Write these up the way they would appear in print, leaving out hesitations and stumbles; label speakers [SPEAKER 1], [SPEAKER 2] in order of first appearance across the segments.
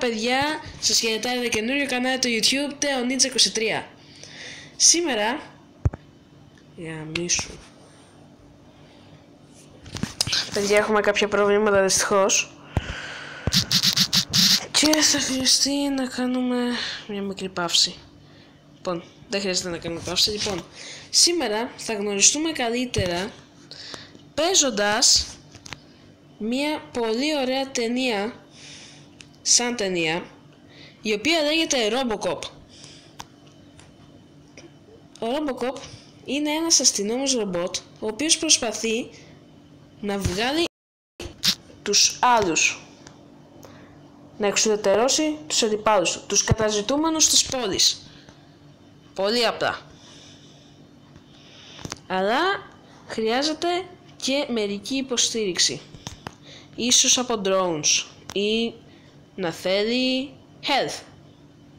[SPEAKER 1] παιδιά, σας χαιρετάει το καινούριο κανάλι του YouTube Teo Ninja 23. Σήμερα γαμίσου. Παιδιά, έχουμε κάποια προβλήματα δυστυχώς και θα χρειαστεί να κάνουμε μια μικρή παύση. Λοιπόν, δεν χρειάζεται να κάνουμε παύση. Λοιπόν, σήμερα θα γνωριστούμε καλύτερα παίζοντας μια πολύ ωραία ταινία, σαν ταινία, η οποία λέγεται Robocop. Ο Robocop είναι ένας αστυνόμος ρομπότ, ο οποίος προσπαθεί να βγάλει τους άλλους, να εξουδετερώσει τους αντιπάλους του, τους καταζητούμενους της πόλης. Πολύ απλά. Αλλά χρειάζεται και μερική υποστήριξη. Ίσως από drones ή να θέλει health,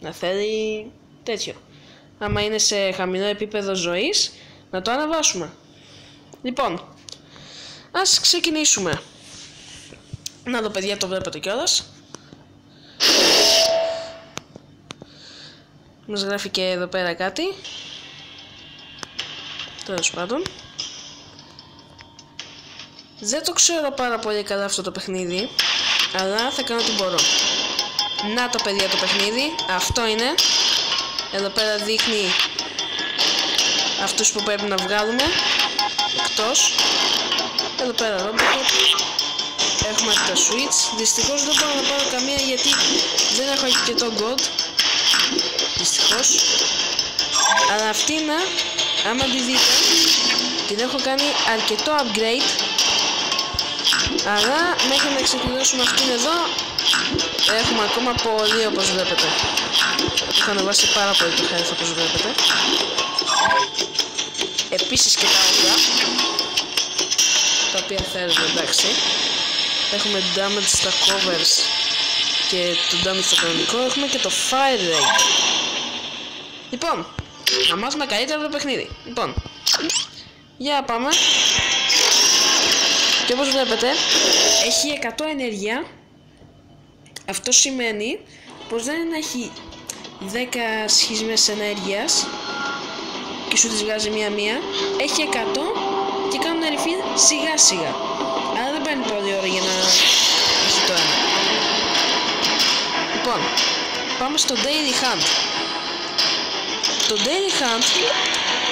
[SPEAKER 1] να θέλει τέτοιο. Άμα είναι σε χαμηλό επίπεδο ζωής, να το αναβάσουμε. Λοιπόν, ας ξεκινήσουμε. Να δω, παιδιά, το βλέπετε κιόλας. Μας γράφει και εδώ πέρα κάτι. Τέλος πάντων, δεν το ξέρω πάρα πολύ καλά αυτό το παιχνίδι, αλλά θα κάνω ό,τι μπορώ. Να το, παιδιά, το παιχνίδι. Αυτό είναι. Εδώ πέρα δείχνει αυτούς που πρέπει να βγάλουμε εκτός. Εδώ πέρα Robocop. Έχουμε τα switch. Δυστυχώς δεν μπορώ να πάρω καμία γιατί δεν έχω και το God. Δυστυχώς. Αλλά αυτή είναι, άμα τη δείτε, την έχω κάνει αρκετό upgrade. Αλλά μέχρι να ξεκινήσουμε αυτήν εδώ έχουμε ακόμα πολύ, όπως βλέπετε. Έχω ανεβάσει πάρα πολύ το health, όπως βλέπετε. Επίσης και τα όπλα, τα οποία θέλουμε, εντάξει. Έχουμε damage στα covers και το damage στο κανονικό. Έχουμε και το fire rate. Λοιπόν, να μάθουμε καλύτερα το παιχνίδι. Λοιπόν, για πάμε. Και όπως βλέπετε, έχει 100 ενέργεια. Αυτό σημαίνει πως δεν έχει 10 σχισμές ενέργειας και σου τις βγάζει μία-μία. Έχει 100 και κάνουν refill σιγά-σιγά. Αλλά δεν παίρνει πολύ ώρα για να έχει το ένα. Λοιπόν, πάμε στο Daily Hunt. Το Daily Hunt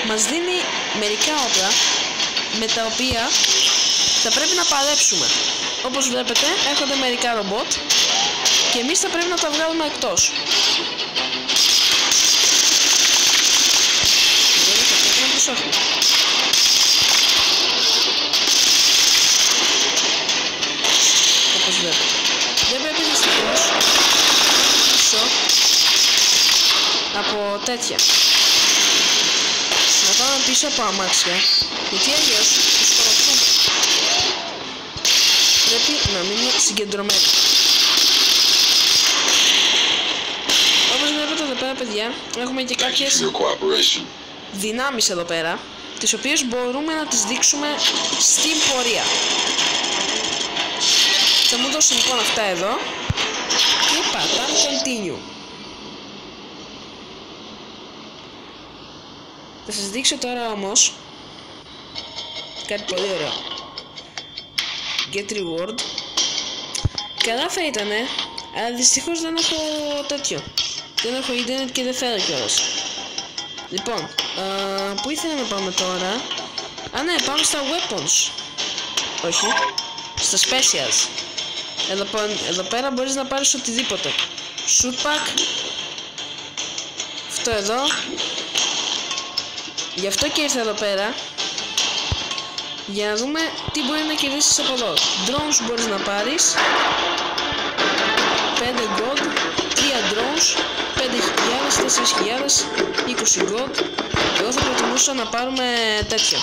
[SPEAKER 1] μας δίνει μερικά όπλα με τα οποία θα πρέπει να παλέψουμε. Όπως βλέπετε, έρχονται μερικά ρομπότ και εμείς θα πρέπει να τα βγάλουμε εκτός. Όπως βλέπετε, δεν πρέπει δυστυχώς πίσω από τέτοια. Να πάμε πίσω από αμάξια, γιατί αλλιώς τους σκορπτούμε. Πρέπει να μείνουμε συγκεντρωμένοι. Όπως βλέπετε εδώ πέρα, παιδιά, έχουμε και κάποιες δυνάμεις εδώ πέρα, τις οποίες μπορούμε να τις δείξουμε στην πορεία. Θα μου δώσω λοιπόν αυτά εδώ και πατάμε continue. Θα σας δείξω τώρα όμως κάτι πολύ ωραίο. Get reward. Καλά θα ήτανε, αλλά δυστυχώς δεν έχω τέτοιο. Δεν έχω internet και δεν θέλω κιόλας. Λοιπόν, πού ήθελα να πάμε τώρα? Α, ναι, πάμε στα weapons. Όχι, στα specials. Εδώ πέρα μπορείς να πάρεις οτιδήποτε. Shoot pack. Αυτό εδώ. Γι' αυτό και ήρθα εδώ πέρα, για να δούμε τι μπορεί να κερδίσεις από εδώ. Drones μπορείς να πάρεις 5 gold, 3 drones, 5.000, 4.000, 20 gold. Εγώ θα προτιμούσα να πάρουμε τέτοιο.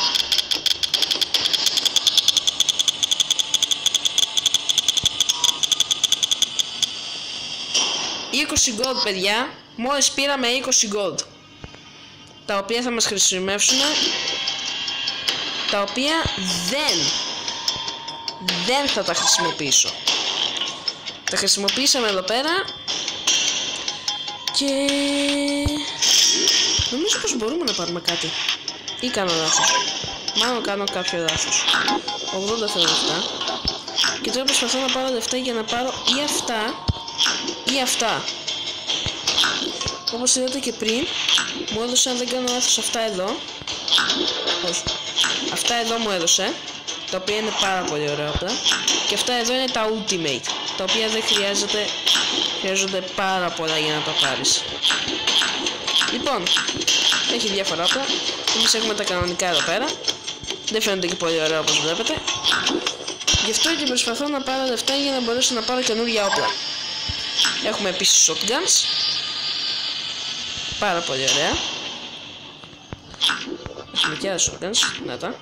[SPEAKER 1] $20 gold, παιδιά. Μόλις πήραμε 20 gold, τα οποία θα μας χρησιμεύσουν, τα οποία δεν θα τα χρησιμοποιήσω. Τα χρησιμοποιήσαμε εδώ πέρα Και νομίζω πως μπορούμε να πάρουμε κάτι. Ή κάνω λάθος. Μάλλον κάνω κάποιο λάθος. 80 θέλω λεφτά. Και τώρα προσπαθώ να πάρω λεφτά για να πάρω ή αυτά ή αυτά. Όπως είδατε και πριν, μου έδωσε, αν δεν κάνω λάθος, αυτά εδώ. Όχι. Αυτά εδώ μου έδωσε, τα οποία είναι πάρα πολύ ωραία όπλα. Και αυτά εδώ είναι τα ultimate, τα οποία δεν χρειάζονται πάρα πολλά για να τα πάρεις. Λοιπόν, έχει διάφορα όπλα. Εμείς έχουμε τα κανονικά εδώ πέρα. Δεν φαίνονται και πολύ ωραία όπως βλέπετε. Γι' αυτό και προσπαθώ να πάρω λεφτά για να μπορέσω να πάρω καινούργια όπλα. Έχουμε επίσης shotguns. Πάρα πολύ ωραία. Έχουμε και άλλα shotguns. Να τα.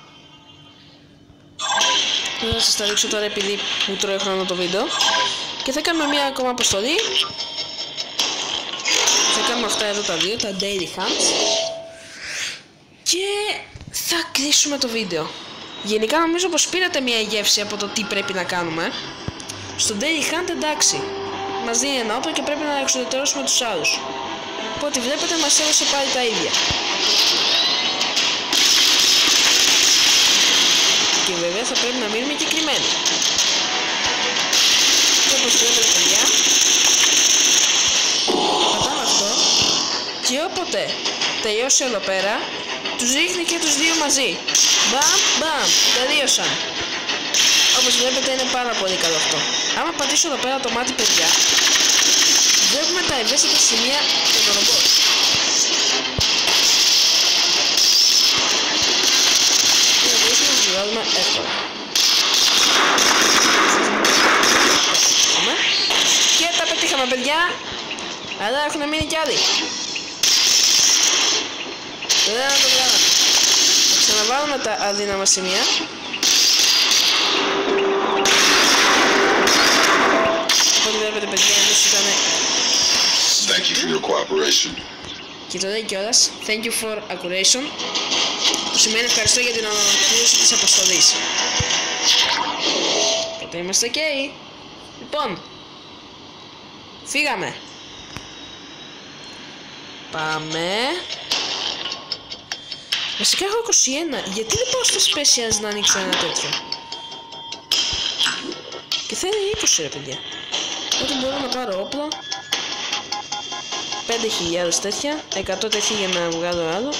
[SPEAKER 1] Θα σας τα δείξω τώρα επειδή μου τρώει χρόνο το βίντεο. Και θα κάνουμε μια ακόμα αποστολή. Θα κάνουμε αυτά εδώ τα δύο, τα daily hunts. Και θα κλείσουμε το βίντεο. Γενικά νομίζω πως πήρατε μια γεύση από το τι πρέπει να κάνουμε. Στο daily hunt εντάξει, μας δίνει ένα όπλο και πρέπει να εξουδετερώσουμε τους άλλους. Οπότε βλέπετε μας έδωσε πάλι τα ίδια. Και βέβαια θα πρέπει να μείνουμε και κρυμμένοι. Και όπως βλέπετε παιδιά, πατάμε αυτό. Και όποτε τελειώσει εδώ πέρα, τους ρίχνει και τους δύο μαζί. Μπαμ, μπαμ, τελείωσαν. Όπως βλέπετε είναι πάρα πολύ καλό αυτό. Άμα πατήσω εδώ πέρα το μάτι παιδιά, βλέπουμε τα ευαίσθητα σημεία των ρομπότ. Και να μπορούσαμε να τους βγάλουμε εύκολα. Και τα πετύχαμε παιδιά, αλλά έχουν μείνει κι άλλοι. Δεν το βγάλαμε. Θα ξαναβάλουμε τα αδύναμα σημεία. Οπότε βλέπετε παιδιά, εμείς ήτανε...
[SPEAKER 2] Thank you for your cooperation.
[SPEAKER 1] Και το λέει κιόλας, thank you for accuracy, που σημαίνει ευχαριστώ για την ολοκλήρωση της αποστολής. Οπότε είμαστε ok. Λοιπόν, φύγαμε. Πάμε. Βασικά έχω 21, γιατί δεν πάω στο specials να ανοίξω ένα τέτοιο. Και θα είναι 20 ρε παιδιά. Οπότε μπορώ να πάρω όπλα. 5.000 τέτοια, 100 τέτοια για να βγάλω άλλο.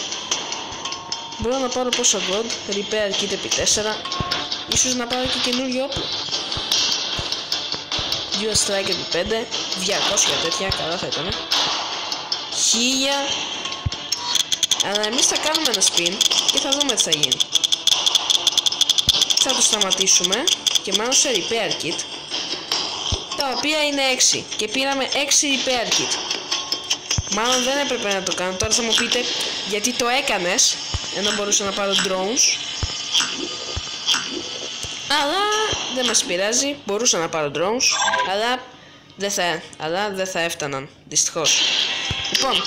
[SPEAKER 1] Μπορώ να πάρω πόσα gold, repair kit επί 4. Ίσως να πάρω και καινούργιο όπλο. Dual strike επί 5, 200 τέτοια, καλά θα ήταν. 1000. Αλλά εμείς θα κάνουμε ένα spin και θα δούμε τι θα γίνει. Θα το σταματήσουμε και μάλλον σε repair kit, τα οποία είναι 6 και πήραμε 6 repair kit. Μάλλον δεν έπρεπε να το κάνω. Τώρα θα μου πείτε γιατί το έκανες, ενώ μπορούσα να πάρω drones. Αλλά δεν μας πειράζει, μπορούσα να πάρω drones, αλλά δεν θα έφταναν, δυστυχώς. Λοιπόν,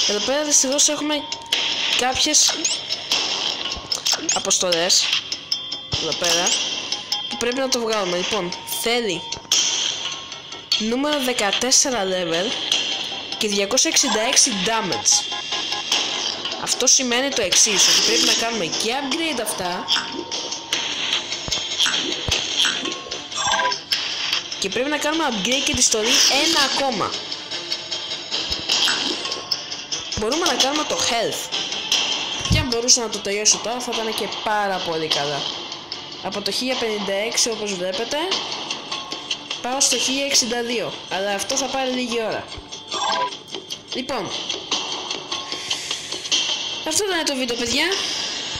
[SPEAKER 1] εδώ πέρα δυστυχώς έχουμε κάποιες αποστολές εδώ πέρα και πρέπει να το βγάλουμε. Λοιπόν, θέλει νούμερο 14 level και 266 damage. Αυτό σημαίνει το εξής, ότι πρέπει να κάνουμε και upgrade αυτά και πρέπει να κάνουμε upgrade και τη στολή ένα ακόμα. Μπορούμε να κάνουμε το health και αν μπορούσα να το τελειώσω τώρα θα ήταν και πάρα πολύ καλά. Από το 1056 όπως βλέπετε πάω στο 1062, αλλά αυτό θα πάρει λίγη ώρα. Λοιπόν, αυτό ήταν το βίντεο παιδιά.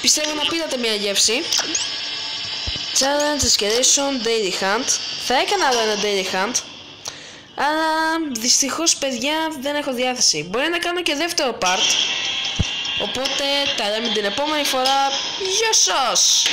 [SPEAKER 1] Πιστεύω να πήρατε μια γεύση. Challenge, escalation, daily hunt. Θα έκανα άλλο ένα daily hunt, αλλά δυστυχώς παιδιά δεν έχω διάθεση. Μπορεί να κάνω και δεύτερο part. Οπότε τα λέμε την επόμενη φορά. Γεια σας!